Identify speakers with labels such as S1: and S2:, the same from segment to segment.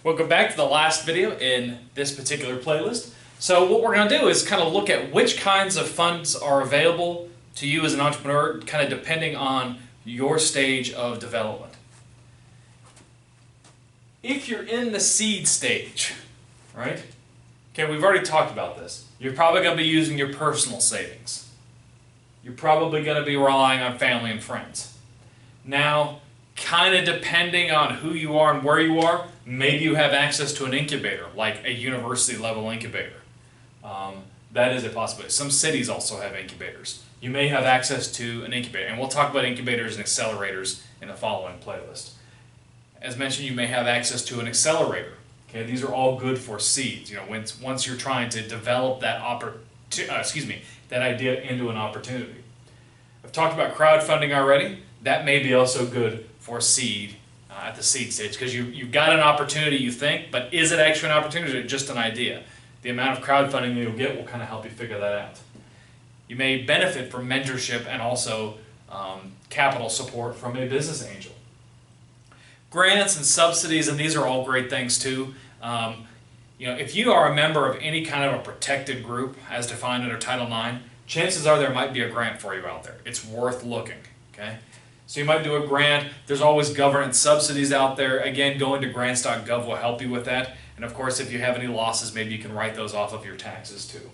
S1: Welcome back to the last video in this particular playlist. So what we're going to do is kind of look at which kinds of funds are available to you as an entrepreneur, kind of depending on your stage of development. If you're in the seed stage, right? Okay, we've already talked about this. You're probably going to be using your personal savings. You're probably going to be relying on family and friends. Now, kind of depending on who you are and where you are, maybe you have access to an incubator, like a university level incubator. That is a possibility. Some cities also have incubators. You may have access to an incubator, and we'll talk about incubators and accelerators in the following playlist. As mentioned, you may have access to an accelerator. Okay, these are all good for seeds. You know, once you're trying to develop that that idea into an opportunity. I've talked about crowdfunding already. That may be also good for seed at the seed stage, because you've got an opportunity, you think, but is it actually an opportunity or just an idea? The amount of crowdfunding you'll get will kind of help you figure that out. You may benefit from mentorship and also capital support from a business angel. Grants and subsidies, and these are all great things too. If you are a member of any kind of a protected group as defined under Title IX, chances are there might be a grant for you out there. It's worth looking. Okay? So you might do a grant. There's always government subsidies out there. Again, going to grants.gov will help you with that. And of course, if you have any losses, maybe you can write those off of your taxes too.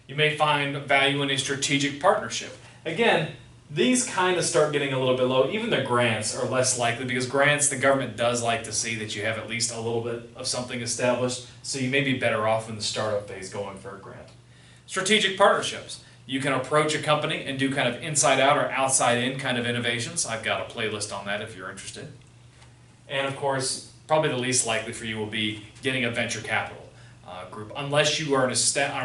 S1: You may find value in a strategic partnership. Again, these kind of start getting a little bit low. Even the grants are less likely, because grants, the government does like to see that you have at least a little bit of something established. So you may be better off in the startup phase going for a grant. Strategic partnerships. You can approach a company and do kind of inside out or outside in kind of innovations. I've got a playlist on that if you're interested. And of course, probably the least likely for you will be getting a venture capital group, unless you are an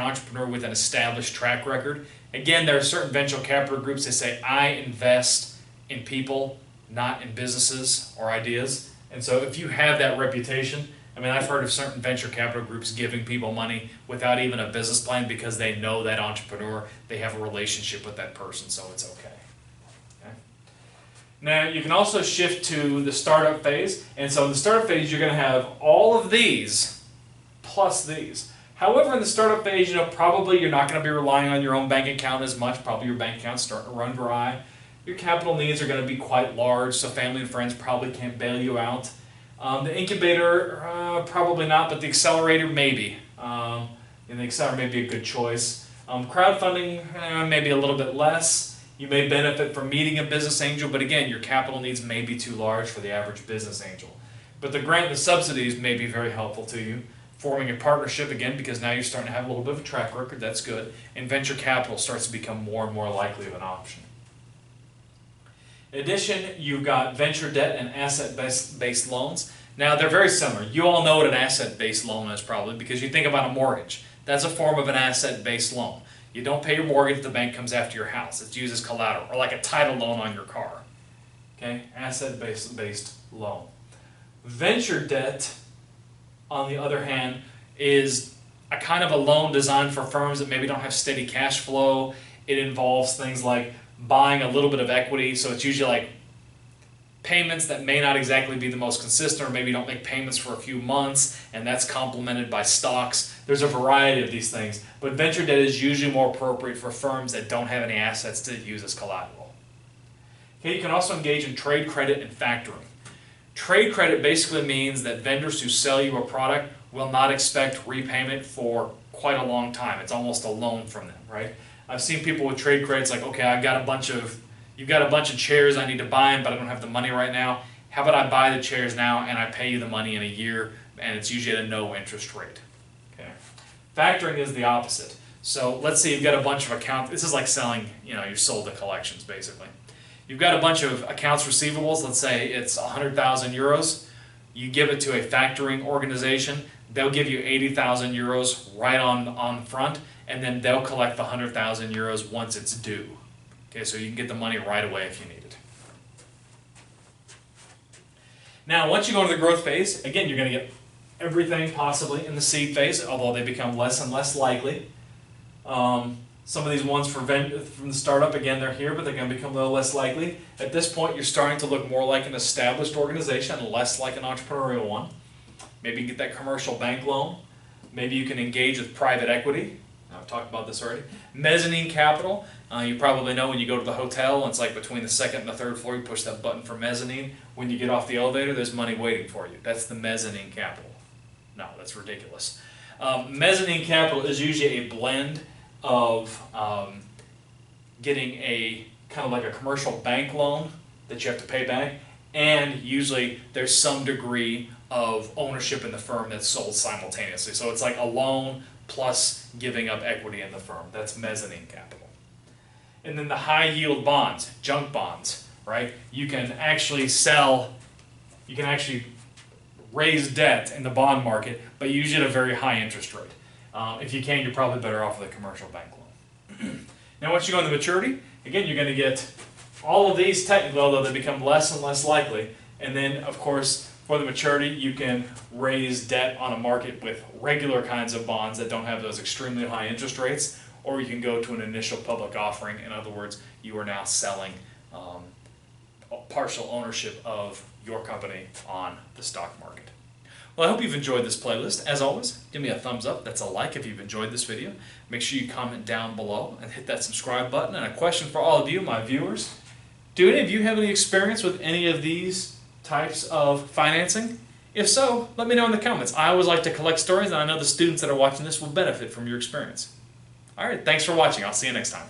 S1: entrepreneur with an established track record. Again, there are certain venture capital groups that say, I invest in people, not in businesses or ideas. And so if you have that reputation, I mean, I've heard of certain venture capital groups giving people money without even a business plan because they know that entrepreneur, they have a relationship with that person, so it's okay. Now, you can also shift to the startup phase, and so in the startup phase, you're going to have all of these plus these. However, in the startup phase, probably you're not going to be relying on your own bank account as much. Probably your bank account's starting to run dry. Your capital needs are going to be quite large, so family and friends probably can't bail you out. The incubator, probably not, but the accelerator, maybe. And the accelerator may be a good choice. Crowdfunding, maybe a little bit less. You may benefit from meeting a business angel, but again, your capital needs may be too large for the average business angel. But the grant and the subsidies may be very helpful to you. Forming a partnership, again, because now you're starting to have a little bit of a track record, that's good. And venture capital starts to become more and more likely of an option. In addition, you've got venture debt and asset-based loans. Now, they're very similar. You all know what an asset-based loan is probably, because you think about a mortgage. That's a form of an asset-based loan. You don't pay your mortgage, the bank comes after your house. It's used as collateral, or like a title loan on your car. Okay, asset-based loan. Venture debt, on the other hand, is a kind of a loan designed for firms that maybe don't have steady cash flow. It involves things like buying a little bit of equity, so it's usually like payments that may not exactly be the most consistent, or maybe don't make payments for a few months, and that's complemented by stocks. There's a variety of these things, but venture debt is usually more appropriate for firms that don't have any assets to use as collateral. Okay, you can also engage in trade credit and factoring. Trade credit basically means that vendors who sell you a product will not expect repayment for quite a long time. It's almost a loan from them, right? I've seen people with trade credits like, okay, you've got a bunch of chairs, I need to buy them, but I don't have the money right now. How about I buy the chairs now and I pay you the money in a year, and it's usually at a no interest rate. Okay. Factoring is the opposite. So let's say you've got a bunch of accounts. This is like selling, you've sold the collections basically. You've got a bunch of accounts receivables. Let's say it's 100,000 euros. You give it to a factoring organization. They'll give you 80,000 euros right on front, and then they'll collect the 100,000 euros once it's due. Okay, so you can get the money right away if you need it. Now, once you go into the growth phase, again, you're going to get everything possibly in the seed phase, although they become less and less likely. Some of these ones from the startup, again, they're here, but they're going to become a little less likely. At this point, you're starting to look more like an established organization and less like an entrepreneurial one. Maybe get that commercial bank loan. Maybe you can engage with private equity. I've talked about this already. Mezzanine capital. You probably know when you go to the hotel, it's like between the second and the third floor, you push that button for mezzanine. When you get off the elevator, there's money waiting for you. That's the mezzanine capital. No, that's ridiculous. Mezzanine capital is usually a blend of getting a kind of like a commercial bank loan that you have to pay back, and usually there's some degree of ownership in the firm that's sold simultaneously. So it's like a loan plus giving up equity in the firm. That's mezzanine capital. And then the high yield bonds, junk bonds, right? You can actually raise debt in the bond market, but usually at a very high interest rate. If you can, you're probably better off with a commercial bank loan. Now once you go into maturity, again, you're going to get all of these technically, although they become less and less likely. And then, of course, for the maturity, you can raise debt on a market with regular kinds of bonds that don't have those extremely high interest rates, or you can go to an initial public offering. In other words, you are now selling partial ownership of your company on the stock market. Well, I hope you've enjoyed this playlist. As always, give me a thumbs up. That's a like if you've enjoyed this video. Make sure you comment down below and hit that subscribe button. And a question for all of you, my viewers. Do any of you have any experience with any of these types of financing? If so, let me know in the comments. I always like to collect stories, and I know the students that are watching this will benefit from your experience. All right, thanks for watching. I'll see you next time.